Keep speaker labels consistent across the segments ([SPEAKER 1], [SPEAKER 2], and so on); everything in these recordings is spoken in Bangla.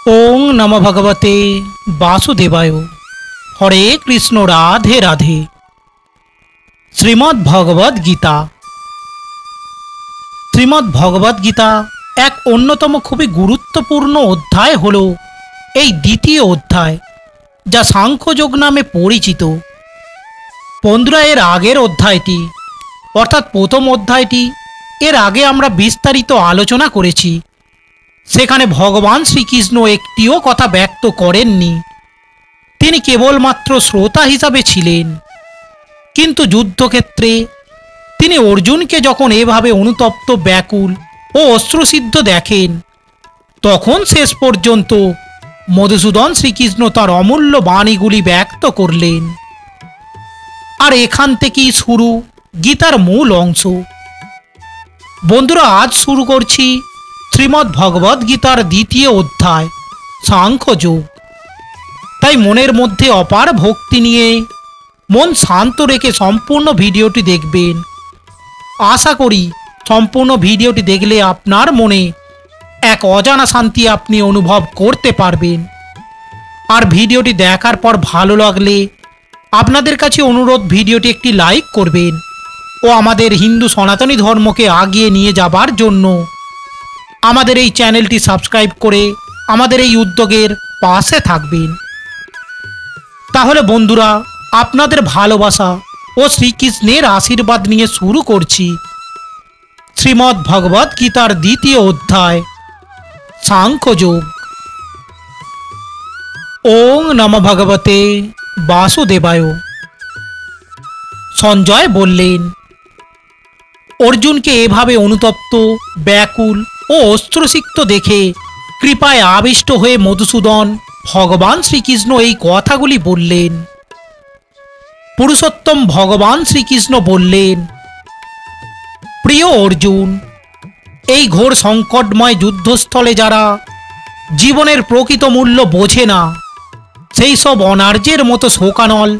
[SPEAKER 1] ओं नमो भगवते वासुदेवाय। हरे कृष्ण राधे राधे। श्रीमद् भगवद गीता। श्रीमद् भगवद गीता एक अन्यतम खूबই गुरुत्वपूर्ण अध्याय हलो এই দ্বিতীয় অধ্যায়, যা সাংখ্যযোগ নামে পরিচিত। বন্ধুরা, এর আগের অধ্যায়টি অর্থাৎ প্রথম অধ্যায়টি এর আগে আমরা বিস্তারিত আলোচনা করেছি। সেখানে ভগবান শ্রীকৃষ্ণ একটিও কথা ব্যক্ত করেননি, তিনি কেবলমাত্র শ্রোতা হিসাবে ছিলেন। কিন্তু যুদ্ধক্ষেত্রে তিনি অর্জুনকে যখন এভাবে অনুতপ্ত, ব্যাকুল ও অশ্রুসিদ্ধ দেখেন, তখন শেষ পর্যন্ত মধুসূদন শ্রীকৃষ্ণ তার অমূল্য বাণীগুলি ব্যক্ত করলেন। আর এখান থেকেই শুরু গীতার মূল অংশ। বন্ধুরা, আজ শুরু করছি শ্রীমদ্ ভগবদ গীতার দ্বিতীয় অধ্যায়, সাংখ্যযোগ। তাই মনের মধ্যে অপার ভক্তি নিয়ে মন শান্ত রেখে সম্পূর্ণ ভিডিওটি দেখবেন। আশা করি সম্পূর্ণ ভিডিওটি দেখলে আপনার মনে এক অজানা শান্তি আপনি অনুভব করতে পারবেন। আর ভিডিওটি দেখার পর ভালো লাগলে আপনাদের কাছে অনুরোধ, ভিডিওটি একটি লাইক করবেন ও আমাদের হিন্দু সনাতনী ধর্মকে আগিয়ে নিয়ে যাবার জন্য আমাদের এই চ্যানেলটি সাবস্ক্রাইব করে আমাদের এই উদ্যোগের পাশে থাকবেন। তাহলে বন্ধুরা, আপনাদের ভালোবাসা ও শ্রীকৃষ্ণের আশীর্বাদ নিয়ে শুরু করছি শ্রীমদ্ ভগবদ গীতার দ্বিতীয় অধ্যায়, সাংখ্যযোগ। ওং নমো ভগবতে বাসুদেবায়। সঞ্জয় বললেন, অর্জুনকে এভাবে অনুতপ্ত, ব্যাকুল ও অশ্রুসিক্ত দেখে কৃপায় আবিষ্ট হয়ে মধুসূদন ভগবান শ্রীকৃষ্ণ এই কথাগুলি বললেন। পুরুষোত্তম ভগবান শ্রীকৃষ্ণ বললেন, প্রিয় অর্জুন, এই ঘোর সংকটময় যুদ্ধস্থলে যারা জীবনের প্রকৃত মূল্য বোঝে না, সেই সব অনার্যের মতো শোকানল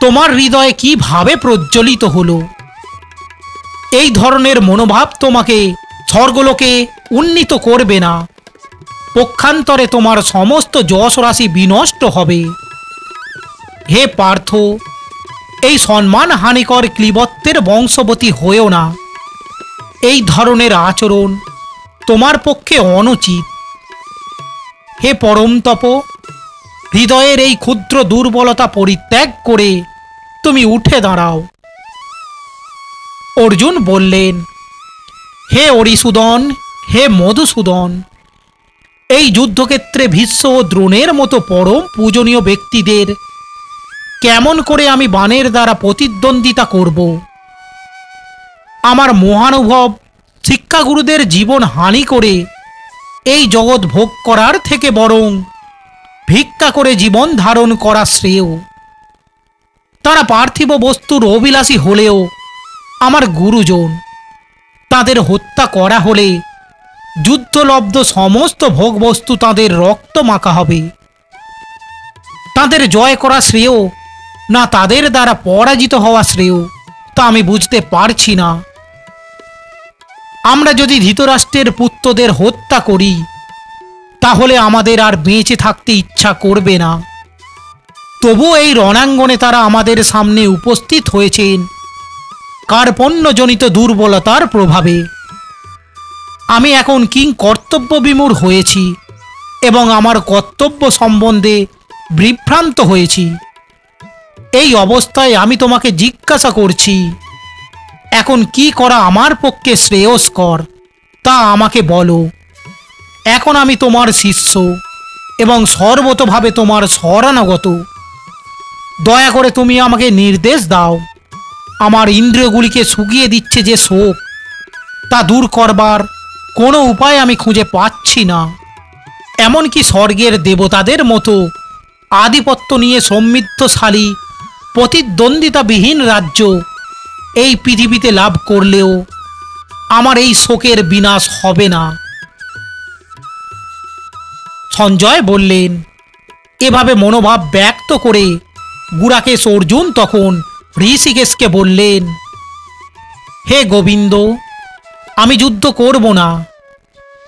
[SPEAKER 1] তোমার হৃদয়ে কিভাবে প্রজ্বলিত হলো? এই ধরনের মনোভাব তোমাকে স্বর্গলোকে উন্নীত করবে না, পক্ষান্তরে তোমার সমস্ত যশ রাশি বিনষ্ট হবে। হে পার্থ, এই সম্মান হানিকর ক্লীবত্বের বংশবতী হয়েও না। এই ধরনের আচরণ তোমার পক্ষে অনুচিত। হে পরম তপ, হৃদয়ের এই ক্ষুদ্র দুর্বলতা পরিত্যাগ করে তুমি উঠে দাঁড়াও। অর্জুন বললেন, হে অরিসূদন, হে মধুসূদন, এই যুদ্ধক্ষেত্রে ভীষ্ম ও দ্রোণের মতো পরম পূজনীয় ব্যক্তিদের কেমন করে আমি বাণের দ্বারা প্রতিদ্বন্দ্বিতা করব? আমার মহানুভব শিক্ষাগুরুদের জীবন হানি করে এই জগৎ ভোগ করার থেকে বরং ভিক্ষা করে জীবন ধারণ করা শ্রেয়। তারা পার্থিব বস্তুর অভিলাষী হলেও আমার গুরুজন। তাদের হত্যা করা হলে যুদ্ধলব্ধ সমস্ত ভোগবস্তু তাদের রক্ত মাখা হবে। তাদের জয় করা শ্রেয় না তাদের দ্বারা পরাজিত হওয়া শ্রেয়, তা আমি বুঝতে পারছি না। আমরা যদি ধৃতরাষ্ট্রের পুত্রদের হত্যা করি, তাহলে আমাদের আর বেঁচে থাকতে ইচ্ছা করবে না। তবুও এই রণাঙ্গনে তারা আমাদের সামনে উপস্থিত হয়েছেন কার্পণ্যজনিত দুর্বলতার প্রভাবে। আমি এখন কিং কর্তব্য বিমূঢ় হয়েছি এবং আমার কর্তব্য সম্বন্ধে বিভ্রান্ত হয়েছি। এই অবস্থায় আমি তোমাকে জিজ্ঞাসা করছি, এখন কি করা আমার পক্ষে শ্রেয়স্কর তা আমাকে বলো। এখন আমি তোমার শিষ্য এবং সর্বতোভাবে তোমার শরণাগত। দয়া করে তুমি আমাকে নির্দেশ দাও। আমার ইন্দ্রিয়গুলিকে শুকিয়ে দিচ্ছে যে শোক, তা দূর করবার কোনো উপায় আমি খুঁজে পাচ্ছি না। এমনকি স্বর্গের দেবতাদের মতো আধিপত্য নিয়ে সমৃদ্ধশালী প্রতিদ্বন্দ্বিতাবিহীন রাজ্য এই পৃথিবীতে লাভ করলেও আমার এই শোকের বিনাশ হবে না। সঞ্জয় বললেন, এভাবে মনোভাব ব্যক্ত করে গুড়াকেশ অর্জুন তখন ঋষিকেশকে বললেন, হে গোবিন্দ, আমি যুদ্ধ করব না।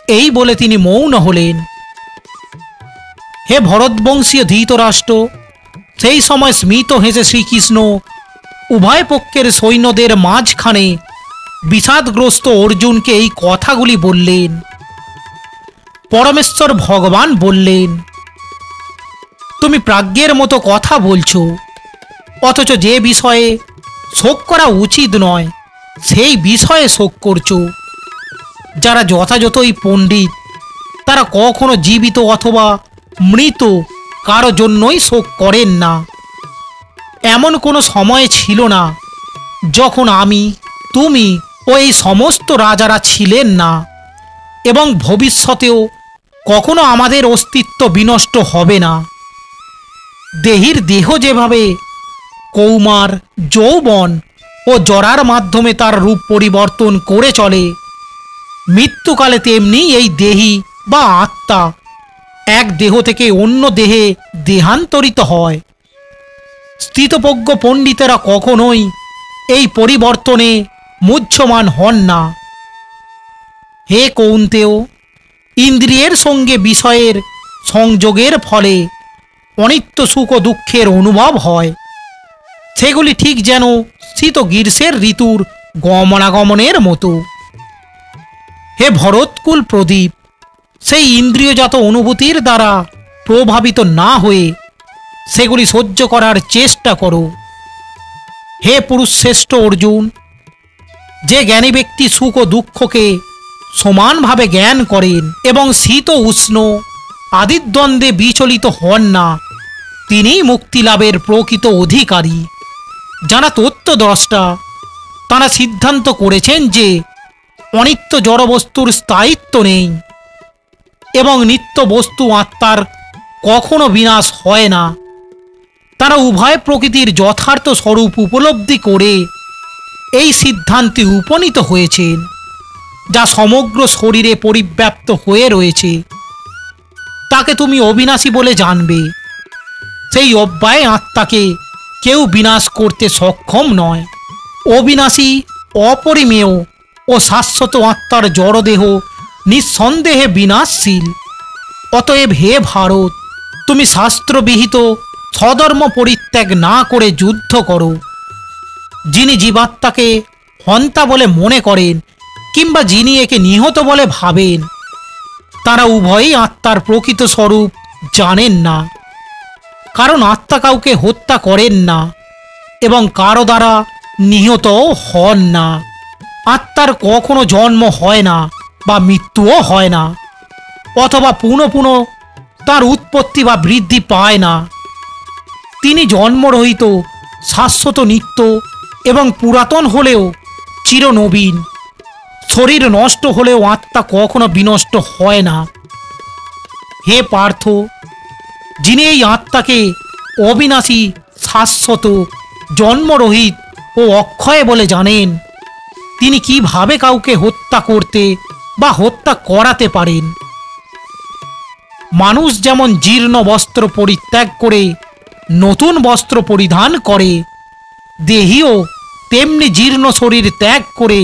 [SPEAKER 1] এই বলে তিনি মৌন হলেন। হে ভরতবংশীয় ধৃতরাষ্ট্র, সেই সময় স্মিত হেসে শ্রীকৃষ্ণ উভয় পক্ষের সৈন্যদের মাঝখানে বিষাদগ্রস্ত অর্জুনকে এই কথাগুলি বললেন। পরমেশ্বর ভগবান বললেন, তুমি প্রাজ্ঞের মতো কথা বলছো, অথচ যে বিষয়ে শোক করা উচিত নয় সেই বিষয়ে শোক করছো। যারা যথাযথই পণ্ডিত তারা কখনো জীবিত অথবা মৃত কারো জন্যই শোক করেন না। এমন কোনো সময় ছিল না যখন আমি, তুমি ও এই সমস্ত রাজারা ছিলেন না, এবং ভবিষ্যতেও কখনো আমাদের অস্তিত্ব বিনষ্ট হবে না। দেহীর দেহ যেভাবে কৌমার, যৌবন ও জরার মাধ্যমে তার রূপ পরিবর্তন করে চলে, মৃত্যুকালে তেমনি এই দেহী বা আত্মা এক দেহ থেকে অন্য দেহে দেহান্তরিত হয়। স্থিতপ্রজ্ঞ পণ্ডিতেরা কখনোই এই পরিবর্তনে মুহ্যমান হন না। হে কৌন্তেয়, ইন্দ্রিয়ের সঙ্গে বিষয়ের সংযোগের ফলে অনিত্য সুখ ও দুঃখের অনুভব হয়। সেগুলি ঠিক যেন শীত গ্রীষ্মের ঋতুর গমনাগমনের মতো। হে ভরতকুল প্রদীপ, সেই ইন্দ্রিয়জাত অনুভূতির দ্বারা প্রভাবিত না হয়ে সেগুলি সহ্য করার চেষ্টা করো। হে পুরুষশ্রেষ্ঠ অর্জুন, যে জ্ঞানী ব্যক্তি সুখ ও দুঃখকে সমানভাবে জ্ঞান করেন এবং শীত ও উষ্ণ আদির দ্বন্দ্বে বিচলিত হন না, তিনিই মুক্তিলাভের প্রকৃত অধিকারী। যারা তত্ত্বদ্রষ্টা তারা সিদ্ধান্ত করেছেন যে অনিত্য জড়বস্তুর স্থায়িত্ব নেই এবং নিত্য বস্তু আত্মার কখনো বিনাশ হয় না। তারা উভয় প্রকৃতির যথার্থ স্বরূপ উপলব্ধি করে এই সিদ্ধান্তে উপনীত হয়েছেন, যা সমগ্র শরীরে পরিব্যাপ্ত হয়ে রয়েছে। তাকে তুমি অবিনাশী বলে জানবে। সেই অব্যয় আত্মাকে কেউ বিনাশ করতে সক্ষম নয়। অবিনাশী, অপরিমেয় ও শাশ্বত আত্মার জড়দেহ নিঃসন্দেহে বিনাশশীল। অতএব হে ভারত, তুমি শাস্ত্রবিহিত স্বধর্ম পরিত্যাগ না করে যুদ্ধ করো। যিনি জীবাত্মাকে হন্তা বলে মনে করেন কিংবা যিনি একে নিহত বলে ভাবেন, তারা উভয়ই আত্মার প্রকৃত স্বরূপ জানেন না। কারণ আত্মা কাউকে হত্যা করেন না এবং কারো দ্বারা নিহতও হন না। আত্মার কখনো জন্ম হয় না বা মৃত্যুও হয় না, অথবা পুনঃ পুনঃ তার উৎপত্তি বা বৃদ্ধি পায় না। তিনি জন্মরহিত, শাশ্বত, নিত্য এবং পুরাতন হলেও চিরনবীন। শরীর নষ্ট হলেও আত্মা কখনো বিনষ্ট হয় না। হে পার্থ, যিনি এই আত্মাকে অবিনাশী, শাশ্বত, জন্মরহিত ও অক্ষয় বলে জানেন, তিনি কিভাবে কাউকে হত্যা করতে বা হত্যা করাতে পারেন? মানুষ যেমন জীর্ণ বস্ত্র পরিত্যাগ করে নতুন বস্ত্র পরিধান করে, দেহীও তেমনি জীর্ণ শরীর ত্যাগ করে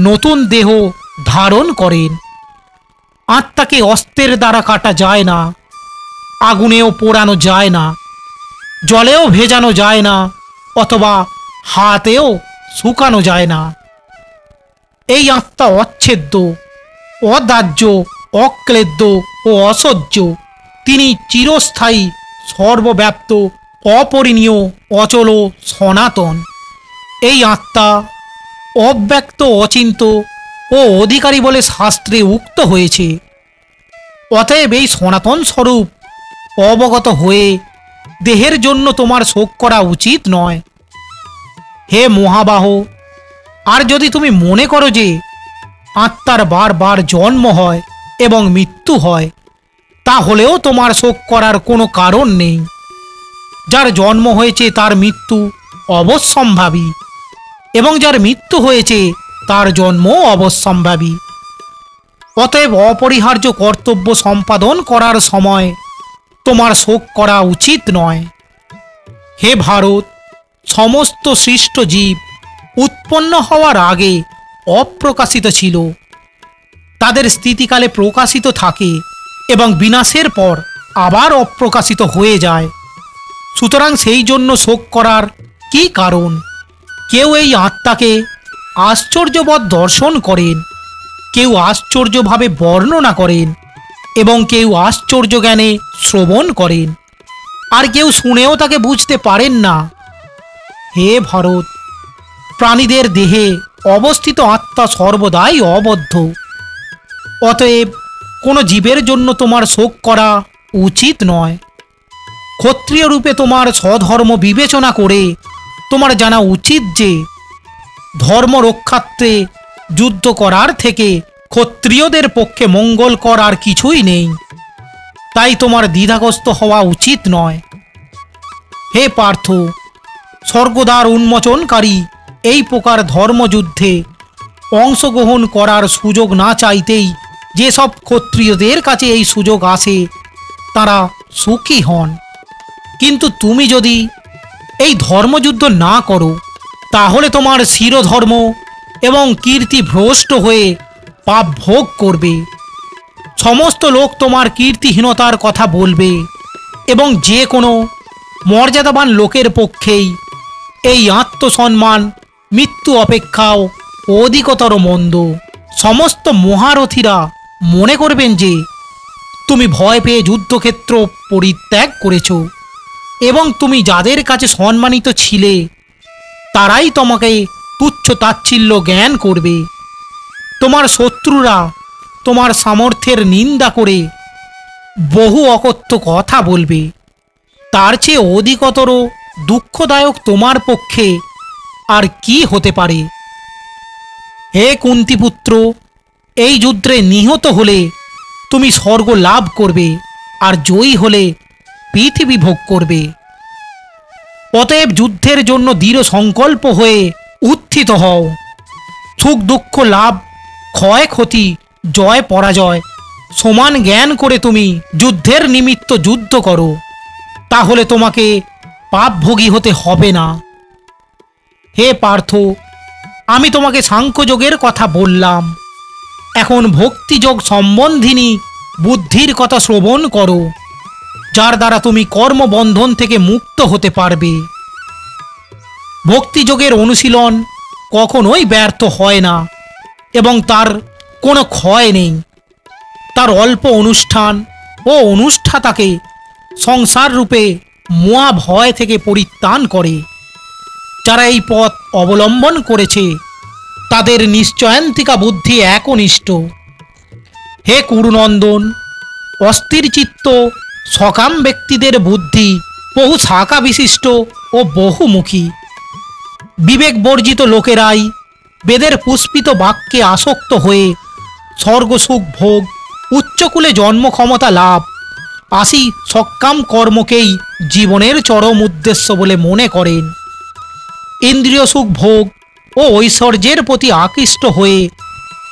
[SPEAKER 1] নতুন দেহ ধারণ করেন। আত্মাকে অস্ত্রের দ্বারা কাটা যায় না, আগুনেও পোড়ানো যায় না, জলেও ভেজানো যায় না, অথবা হাতেও শুকানো যায় না। এই আত্মা অচ্ছেদ্য, অদাহ্য, অক্লেদ্য ও অসহ্য। তিনি চিরস্থায়ী, সর্বব্যাপ্ত, অপরিণীয়, অচল, সনাতন। এই আত্মা অব্যক্ত, অচিন্ত ও অধিকারী বলে শাস্ত্রে উক্ত হয়েছে। অতএব এই সনাতন স্বরূপ অবগত হয়ে দেহের জন্য তোমার শোক করা উচিত নয়। হে মহাবাহ, আর যদি তুমি মনে করো যে আত্মার বারবার জন্ম হয় এবং মৃত্যু হয়, তাহলেও তোমার শোক করার কোনো কারণ নেই। যার জন্ম হয়েছে তার মৃত্যু অবশ্যম্ভাবী, এবং যার মৃত্যু হয়েছে তার জন্ম অবশ্যম্ভাবী। অতএব অপরিহার্য কর্তব্য সম্পাদন করার সময় তোমার শোক করা উচিত নয়। হে ভারত, সমস্ত সৃষ্ট জীব উৎপন্ন হওয়ার আগে অপ্রকাশিত ছিল। তাদের স্থিতিকালে প্রকাশিত থাকে এবং বিনাশের পর আবার অপ্রকাশিত হয়ে যায়। সুতরাং সেই জন্য শোক করার কি কারণ? কেউ এই আত্মাকে আশ্চর্যবৎ দর্শন করেন, কেউ আশ্চর্যভাবে বর্ণনা করেন এবং কেউ আশ্চর্য জ্ঞানে শ্রবণ করেন, আর কেউ শুনেও তাকে বুঝতে পারেন না। হে ভরত, প্রাণীদের দেহে অবস্থিত আত্মা সর্বদাই অবদ্ধ। অতএব কোনো জীবের জন্য তোমার শোক করা উচিত নয়। ক্ষত্রিয় রূপে তোমার স্বধর্ম বিবেচনা করে তোমার জানা উচিত যে ধর্ম রক্ষার্থে যুদ্ধ করার থেকে ক্ষত্রিয়দের পক্ষে মঙ্গলকর আর কিছুই নেই। তাই তোমার দ্বিধাগ্রস্ত হওয়া উচিত নয়। হে পার্থ, স্বর্গদ্বার উন্মোচনকারী এই প্রকার ধর্মযুদ্ধে অংশগ্রহণ করার সুযোগ না চাইতেই যেসব ক্ষত্রিয়দের কাছে এই সুযোগ আসে তারা সুখী হন। কিন্তু তুমি যদি এই ধর্মযুদ্ধ না করো তাহলে তোমার শিরোধর্ম এবং কীর্তি ভ্রষ্ট হয়ে পাপ ভোগ করবে। সমস্ত লোক তোমার কীর্তিহীনতার কথা বলবে এবং যে কোনো মর্যাদাবান লোকের পক্ষেই এই আত্মসম্মান মৃত্যু অপেক্ষাও অধিকতর মন্দ। সমস্ত মহারথীরা মনে করবেন যে তুমি ভয় পেয়ে যুদ্ধক্ষেত্র পরিত্যাগ করেছ এবং তুমি যাদের কাছে সম্মানিত ছিলে তারাই তোমাকে তুচ্ছ তাচ্ছিল্য জ্ঞান করবে। তোমার শত্রুরা তোমার সামর্থ্যের নিন্দা করে বহু অকথ্য কথা বলবে। তার চেয়ে অধিকতর দুঃখদায়ক তোমার পক্ষে আর কি হতে পারে? হে কুন্তিপুত্র, এই যুদ্ধে নিহত হলে তুমি স্বর্গ লাভ করবে আর জয়ী হলে পৃথিবী ভোগ করবে। অতএব যুদ্ধের জন্য দৃঢ় সংকল্প হয়ে উত্থিত হও। সুখ দুঃখ লাভ ক্ষয়ক্ষতি জয় পরাজয় সমান জ্ঞান করে তুমি যুদ্ধের নিমিত্ত যুদ্ধ করো, তাহলে তোমাকে পাপভোগী হতে হবে না। হে পার্থ, আমি তোমাকে সাংখ্যযোগের কথা বললাম, এখন ভক্তিযোগ সম্বন্ধিনী বুদ্ধির কথা শ্রবণ করো, যার দ্বারা তুমি কর্মবন্ধন থেকে মুক্ত হতে পারবে। ভক্তিযোগের অনুশীলন কখনোই ব্যর্থ হয় না এবং তার কোনো ক্ষয় নেই। তার অল্প অনুষ্ঠান ও অনুষ্ঠাতাকে সংসার রূপে মোয়া ভয় থেকে পরিত্রাণ করে। যারা এই পথ অবলম্বন করেছে তাদের নিশ্চয়ান্তিকা বুদ্ধি একনিষ্ঠ। হে কুরুনন্দন, অস্থির চিত্ত সকাম ব্যক্তিদের বুদ্ধি বহু শাখা বিশিষ্ট ও বহুমুখী। বিবেক বর্জিত লোকেরাই বেদের পুষ্পিত বাক্যে আসক্ত হয়ে স্বর্গসুখ ভোগ, উচ্চকুলে জন্ম ক্ষমতা লাভ, আসি সকাম কর্মকেই জীবনের চরম উদ্দেশ্য বলে মনে করেন। ইন্দ্রিয় সুখ ভোগ ও ঐশ্বর্যের প্রতি আকৃষ্ট হয়ে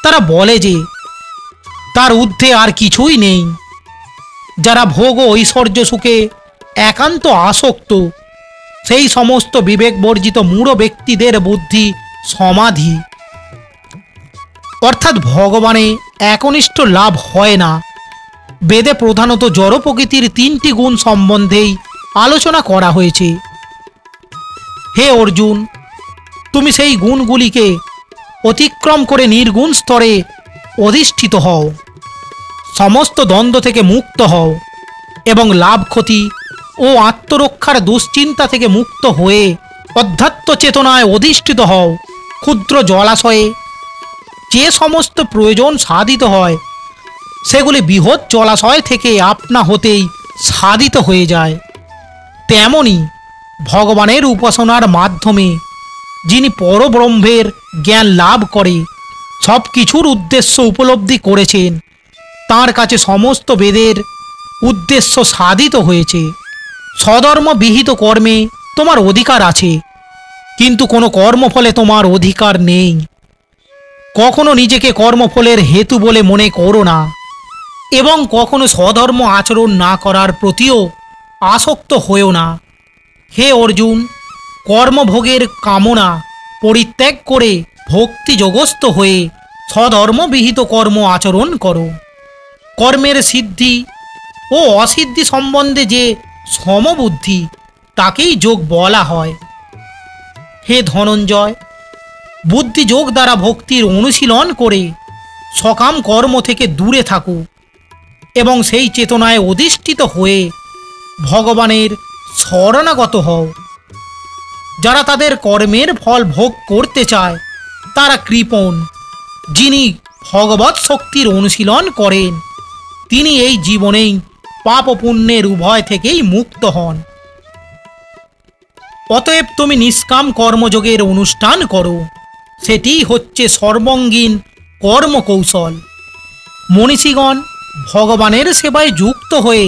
[SPEAKER 1] তারা বলে যে তার ঊর্ধ্বে আর কিছুই নেই। যারা ভোগ ও ঐশ্বর্য সুখে একান্ত আসক্ত সেই সমস্ত বিবেক বর্জিত মূঢ় ব্যক্তিদের বুদ্ধি সমাধি, অর্থাৎ ভগবানে একনিষ্ঠ লাভ হয় না। বেদে প্রধানত জড় প্রকৃতির তিনটি গুণ সম্বন্ধেই আলোচনা করা হয়েছে। হে অর্জুন, তুমি সেই গুণগুলিকে অতিক্রম করে নির্গুণ স্তরে অধিষ্ঠিত হও, সমস্ত দ্বন্দ্ব থেকে মুক্ত হও এবং লাভ ক্ষতি ও আত্মরক্ষার দুশ্চিন্তা থেকে মুক্ত হয়ে অধ্যাত্ম চেতনায় অধিষ্ঠিত হও। ক্ষুদ্র জলাশয়ে যে সমস্ত প্রয়োজন সাধিত হয় সেগুলি বৃহৎ জলাশয় থেকে আপনা হতেই সাধিত হয়ে যায়। তেমনি ভগবানের উপাসনার মাধ্যমে যিনি পরব্রহ্মের জ্ঞান লাভ করে সব কিছুর উদ্দেশ্য উপলব্ধি করেছেন, তার কাছে সমস্ত বেদের উদ্দেশ্য সাধিত হয়েছে। স্বধর্ম বিহিত কর্মে তোমার অধিকার আছে, কিন্তু কোনো কর্মফলে তোমার অধিকার নেই। কখনো নিজেকে কর্মফলের হেতু বলে মনে করো না এবং কখনো স্বধর্ম আচরণ না করার প্রতিও আসক্ত হয়েও না। হে অর্জুন, কর্মভোগের কামনা পরিত্যাগ করে ভক্তিযোগস্থ হয়ে স্বধর্মবিহিত কর্ম আচরণ করো। কর্মের সিদ্ধি ও অসিদ্ধি সম্বন্ধে যে সমবুদ্ধি তাকেই যোগ বলা হয়। হে ধনঞ্জয়, বুদ্ধিযোগ দ্বারা ভক্তির অনুশীলন করে সকাম কর্ম থেকে দূরে থাকো এবং সেই চেতনায় অধিষ্ঠিত হয়ে ভগবানের শরণাগত হও। যারা তাদের কর্মের ফল ভোগ করতে চায় তারা কৃপণ। যিনি ভগবৎ শক্তির অনুশীলন করেন তিনি এই জীবনেই পাপ ও পুণ্যের উভয় থেকেই মুক্ত হন। অতএব তুমি নিষ্কাম কর্মযোগের অনুষ্ঠান করো, সেটি হচ্ছে সর্বাঙ্গীন কর্মকৌশল। মনীষীগণ ভগবানের সেবায় যুক্ত হয়ে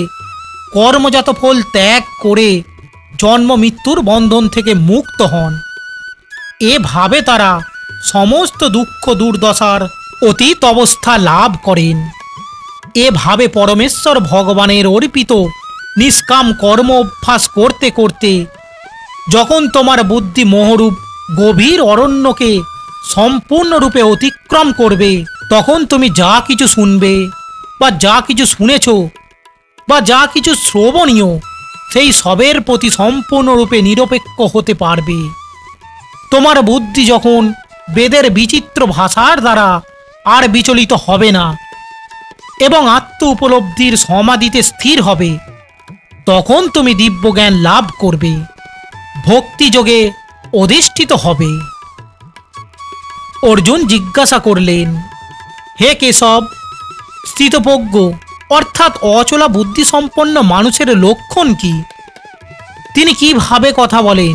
[SPEAKER 1] কর্মজাত ফল ত্যাগ করে জন্ম মৃত্যুর বন্ধন থেকে মুক্ত হন। এভাবে তারা সমস্ত দুঃখ দুর্দশার অতীত অবস্থা লাভ করেন। এভাবে পরমেশ্বর ভগবানের অর্পিত নিষ্কাম কর্ম অভ্যাস করতে করতে যখন তোমার বুদ্ধি মোহরূপ গভীর অরণ্যকে সম্পূর্ণরূপে অতিক্রম করবে, তখন তুমি যা কিছু শুনবে বা যা কিছু শুনেছ বা যা কিছু শ্রবণীয় সেই সবের প্রতি সম্পূর্ণরূপে নিরপেক্ষ হতে পারবে। তোমার বুদ্ধি যখন বেদের বিচিত্র ভাষার দ্বারা আর বিচলিত হবে না এবং আত্ম উপলব্ধির সমাধিতে স্থির হবে, তখন তুমি দিব্যজ্ঞান লাভ করবে, ভক্তিযোগে অধিষ্ঠিত হবে। অর্জুন জিজ্ঞাসা করলেন, হে কেশব, স্থিতপ্রজ্ঞ অর্থাৎ অচলা বুদ্ধিসম্পন্ন মানুষের লক্ষণ কি? তিনি কিভাবে কথা বলেন,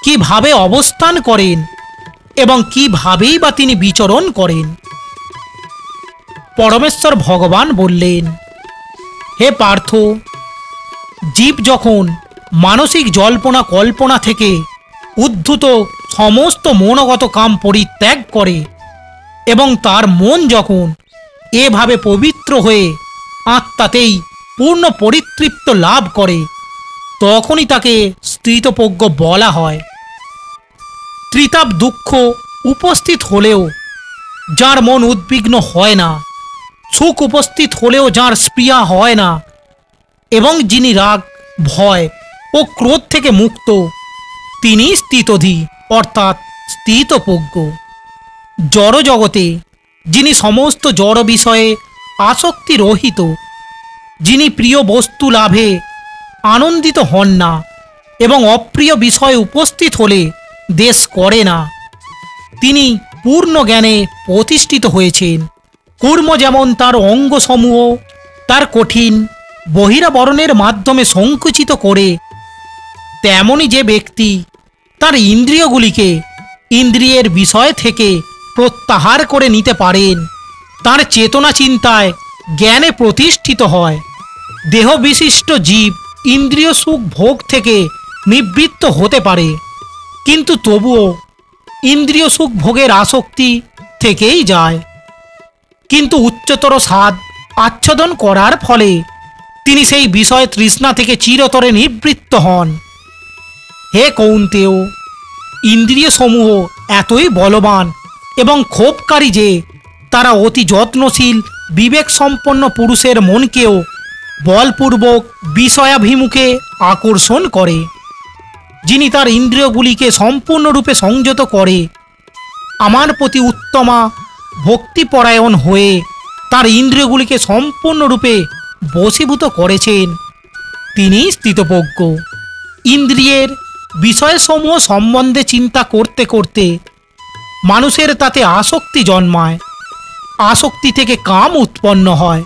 [SPEAKER 1] কিভাবে অবস্থান করেন এবং কিভাবেই বা তিনি বিচরণ করেন? পরমেশ্বর ভগবান বললেন, হে পার্থ, জীব যখন মানসিক জল্পনা কল্পনা থেকে উদ্ধূত সমস্ত মনোগত কাম পরিত্যাগ করে এবং তার মন যখন এভাবে পবিত্র হয়ে আত্মাতেই পূর্ণ পরিতৃপ্ত লাভ করে, তখনই তাকে স্থিতপ্রজ্ঞ বলা হয়। ত্রিতাপ দুঃখ উপস্থিত হলেও যার মন উদ্বিগ্ন হয় না, সুখ উপস্থিত হলেও যার স্পৃহা হয় না, এবং যিনি রাগ, ভয় ও ক্রোধ থেকে মুক্ত, তিনি স্থিতধী অর্থাৎ স্থিতপ্রজ্ঞ। জড় জগতে যিনি সমস্ত জড় বিষয়ে আসক্তি রহিত, যিনি প্রিয় বস্তু লাভে আনন্দিত হন না এবং অপ্রিয় বিষয় উপস্থিত হলে দেশ করে না, তিনি পূর্ণ জ্ঞানে প্রতিষ্ঠিত হয়েছেন। কূর্ম যেমন তার অঙ্গসমূহ তার কঠিন বহিরাবরণের মাধ্যমে সংকুচিত করে, তেমনি যে ব্যক্তি তার ইন্দ্রিয়গুলিকে ইন্দ্রিয়ের বিষয় থেকে প্রত্যাহার করে নিতে পারেন, তার চেতনা চিন্তায় জ্ঞানে প্রতিষ্ঠিত হয়। দেহ বিশিষ্ট জীব ইন্দ্রিয় সুখ ভোগ থেকে নিবৃত্ত হতে পারে, কিন্তু তবুও ইন্দ্রিয় সুখ ভোগের আসক্তি থেকেই যায়। কিন্তু উচ্চতর স্বাদ আচ্ছাদন করার ফলে তিনি সেই বিষয় তৃষ্ণা থেকে চিরতরে নিবৃত্ত হন। হে কৌন্তেয়, ইন্দ্রিয় সমূহ এতই বলবান এবং ক্ষোভকারী যে তারা অতি যত্নশীল বিবেক সম্পন্ন পুরুষের মনকেও বলপূর্বক বিষয়াভিমুখে আকর্ষণ করে। যিনি তার ইন্দ্রিয়গুলিকে সম্পূর্ণরূপে সংযত করে আমার প্রতি উত্তমা ভক্তিপরায়ণ হয়ে তার ইন্দ্রিয়গুলিকে সম্পূর্ণরূপে বশীভূত করেছেন, তিনি স্থিতপ্রজ্ঞ। ইন্দ্রিয়ের বিষয়সমূহ সম্বন্ধে চিন্তা করতে করতে মানুষের তাতে আসক্তি জন্মায়, আসক্তি থেকে কাম উৎপন্ন হয়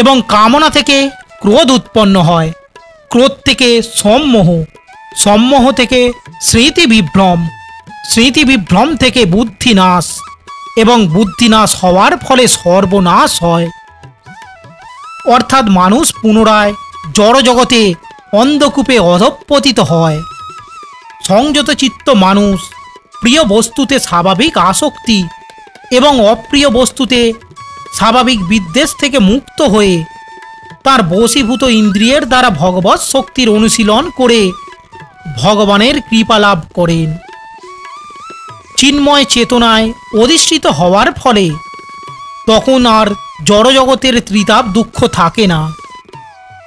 [SPEAKER 1] এবং কামনা থেকে ক্রোধ উৎপন্ন হয়, ক্রোধ থেকে সম্মোহ, সম্মোহ থেকে স্মৃতিবিভ্রম, স্মৃতিবিভ্রম থেকে বুদ্ধিনাশ এবং বুদ্ধিনাশ হওয়ার ফলে সর্বনাশ হয়। অর্থাৎ মানুষ পুনরায় জড়জগতে অন্ধকূপে অধঃপতিত হয়। সংযত চিত্ত মানুষ প্রিয় বস্তুতে স্বাভাবিক আসক্তি এবং অপ্রিয় বস্তুতে স্বাভাবিক বিদ্বেষ থেকে মুক্ত হয়ে তার বশীভূত ইন্দ্রিয়ের দ্বারা ভগবৎ শক্তির অনুশীলন করে ভগবানের কৃপা লাভ করেন। চিন্ময় চেতনায় অধিষ্ঠিত হওয়ার ফলে তখন আর জড়জগতের ত্রিতাপ দুঃখ থাকে না।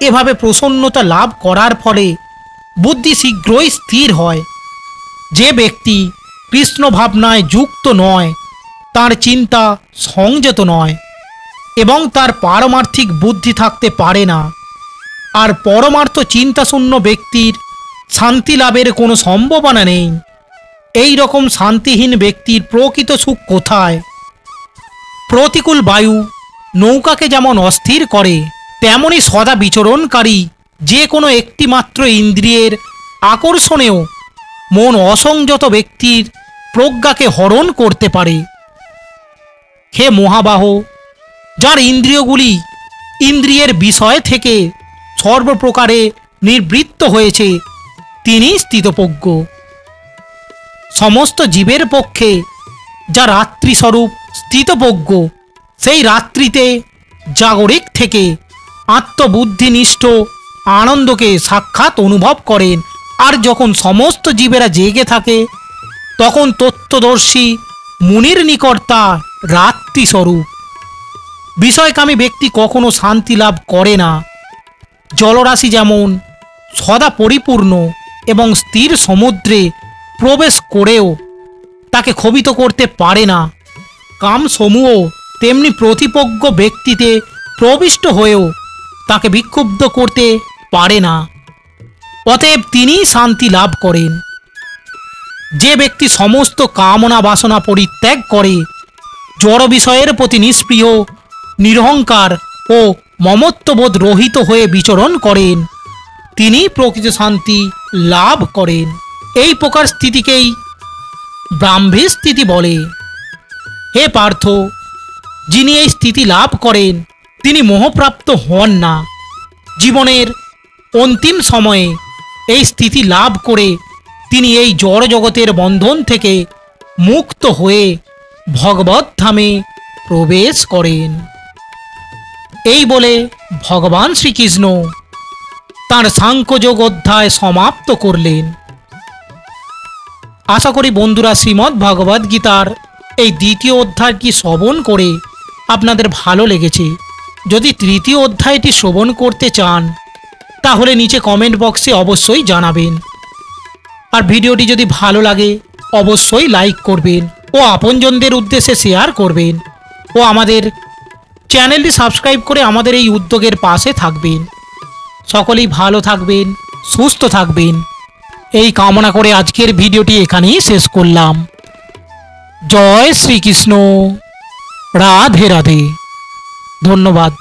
[SPEAKER 1] এভাবে প্রসন্নতা লাভ করার ফলে বুদ্ধি শীঘ্রই স্থির হয়। যে ব্যক্তি কৃষ্ণ ভাবনায় যুক্ত নয়, তার চিন্তা সংযত নয় এবং তার পারমার্থিক বুদ্ধি থাকতে পারে না। আর পরমার্থ চিন্তাশূন্য ব্যক্তির শান্তি লাভের কোনো সম্ভাবনা নেই। এই রকম শান্তিহীন ব্যক্তির প্রকৃত সুখ কোথায়? প্রতিকূল বায়ু নৌকাকে যেমন অস্থির করে, তেমনি সদা বিচরণকারী যে কোনো একটি মাত্র ইন্দ্রিয়ের আকর্ষণেও মন অসংযত ব্যক্তির প্রজ্ঞাকে হরণ করতে পারে। হে মহাবাহ, যার ইন্দ্রিয়গুলি ইন্দ্রিয়ের বিষয় থেকে সর্বপ্রকারে নিবৃত্ত হয়েছে, তিনি স্থিতপ্রজ্ঞ। সমস্ত জীবের পক্ষে যা রাত্রিস্বরূপ স্থিতপ্রজ্ঞ, সেই রাত্রিতে জাগরিক থেকে আত্মবুদ্ধিনিষ্ঠ আনন্দকে সাক্ষাৎ অনুভব করেন। আর যখন সমস্ত জীবেরা জেগে থাকে, তখন তত্ত্বদর্শী মুনির নিকট তা রাত্রিস্বরূপ। বিষয়কামী ব্যক্তি কখনো শান্তি লাভ করে না। জলরাশি যেমন সদা পরিপূর্ণ এবং স্থির সমুদ্রে প্রবেশ করেও তাকে ক্ষোভিত করতে পারে না, কামসমূহ তেমনি প্রতিপজ্ঞ ব্যক্তিতে প্রবিষ্ট হয়েও তাকে বিক্ষুব্ধ করতে পারে না। অতএব তিনিই শান্তি লাভ করেন। যে ব্যক্তি সমস্ত কামনা বাসনা পরিত্যাগ করে জড় বিষয়ের প্রতি নিষ্প্রিয়, নিরহংকার ও মমত্ববোধ রহিত হয়ে বিচরণ করেন, তিনি প্রকৃত শান্তি লাভ করেন। এই প্রকার স্থিতিকেই ব্রাহ্মী স্থিতি বলে। হে পার্থ, যিনি এই স্থিতি লাভ করেন তিনি মোহপ্রাপ্ত হন না। জীবনের অন্তিম সময়ে এই স্থিতি লাভ করে তিনি এই জড় জগতের বন্ধন থেকে মুক্ত হয়ে ভগবত ধামে প্রবেশ করেন। এই বলে ভগবান শ্রীকৃষ্ণ তাঁর সাংখ্যযোগ অধ্যায় সমাপ্ত করলেন। আশা করি বন্ধুরা শ্রীমদ্ ভগবদ্ গীতার এই দ্বিতীয় অধ্যায়টি শ্রবণ করে আপনাদের ভালো লেগেছে। যদি তৃতীয় অধ্যায়টি শ্রবণ করতে চান তাহলে নিচে কমেন্ট বক্সে অবশ্যই জানাবেন। আর ভিডিওটি যদি ভালো লাগে অবশ্যই লাইক করবেন ও আপনজনদের উদ্দেশ্যে শেয়ার করবেন ও আমাদের চ্যানেলটি সাবস্ক্রাইব করে আমাদের এই উদ্যোগের পাশে থাকবেন। সকলেই ভালো থাকবেন, সুস্থ থাকবেন, এই কামনা করে আজকের ভিডিওটি এখানেই শেষ করলাম। জয় শ্রীকৃষ্ণ, রাধে রাধে, ধন্যবাদ।